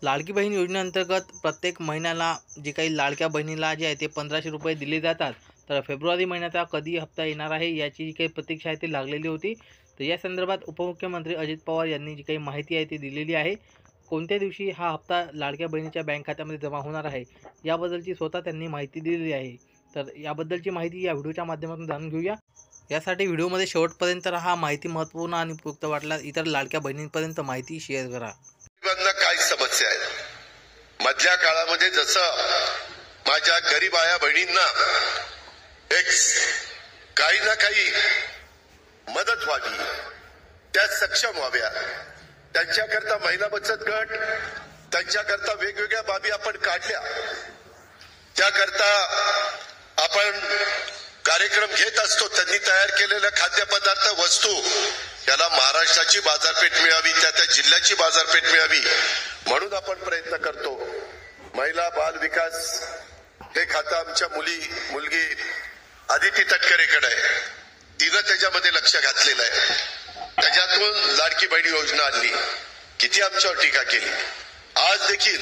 लाडकी बहीण योजनेअंतर्गत प्रत्येक महिन्याला जी काही लाडक्या बहिणीला जे आहे ते 1500 रुपये दिले जातात. तर फेब्रुवारी महिन्याचा कधी हप्ता येणार आहे याची जी काही प्रतीक्षा आहे ती लागलेली होती. तर या संदर्भात उपमुख्यमंत्री अजित पवार यांनी जी काही माहिती आहे ती दिलेली आहे. कोणत्या दिवशी हा हप्ता लाडक्या बहिणीच्या बँक खात्यामध्ये जमा होणार आहे याबद्दलची स्वतः त्यांनी माहिती दिलेली आहे. तर याबद्दलची माहिती या व्हिडिओच्या माध्यमातून जाणून घेऊया. यासाठी व्हिडिओमध्ये शेवटपर्यंत राहा. माहिती महत्त्वपूर्ण आणि उपयुक्त वाटल्यास इतर लाडक्या बहिणींपर्यंत माहिती शेअर करा. काय समस्या आहेत मधल्या काळामध्ये जसं माझ्या गरीब आया बहिणींना एक काही ना काही मदत व्हावी, त्या सक्षम व्हाव्या, त्यांच्याकरता महिला बचत गट, त्यांच्याकरता वेगवेगळ्या बाबी आपण काढल्या. त्याकरता आपण कार्यक्रम घेत असतो. त्यांनी तयार केलेल्या खाद्यपदार्थ वस्तू याला महाराष्ट्राची बाजारपेठ मिळावी, त्या जिल्ह्याची बाजारपेठ मिळावी म्हणून आपण प्रयत्न करतो. महिला बाल विकास हे खातं आमच्या मुलगी आदिती तटकरेकडे आहे. तिनं त्याच्यामध्ये लक्ष घातलेलं आहे. त्याच्यातून लाडकी बहीण योजना आणली. किती आमच्यावर टीका केली. आज देखील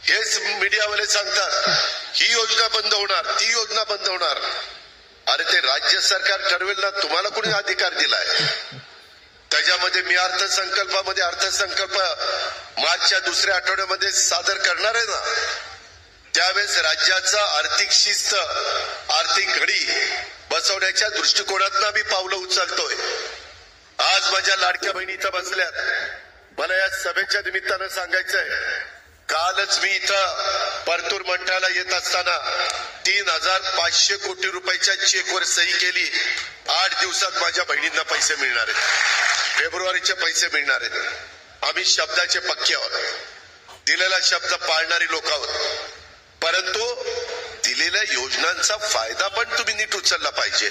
हेच मीडियावाले सांगतात ही योजना बंद होणार, ती योजना बंद होणार. अरे ते राज्य सरकार ठरवेल ना, तुम्हाला कोणी अधिकार दिलाय? त्याच्यामध्ये मी अर्थसंकल्प मार्चच्या दुसऱ्या आठवड्यामध्ये सादर करणार आहे ना. त्यावेळेस राज्याचा आर्थिक शिस्त, आर्थिक घडी बसवण्याच्या दृष्टिकोनातून आम्ही पावलं उचलतोय. आज माझ्या लाडक्या बहिणी इथं बसल्यात. मला या सभेच्या निमित्तानं सांगायचंय, कालच मी इथं परतूर मंठ्याला येत असताना 3500 कोटी रुपयाच्या चेकवर सही केली. 8 दिवसात माझ्या बहिणींना पैसे मिळणार आहेत. फेब्रुवारीचे पैसे मिळणार आहेत. आम्ही शब्दाचे पक्के आहोत. दिलेला शब्द पाळणारी लोक आहोत. परंतु दिलेल्या योजनांचा फायदा पण तुम्ही नीट उचलला पाहिजे.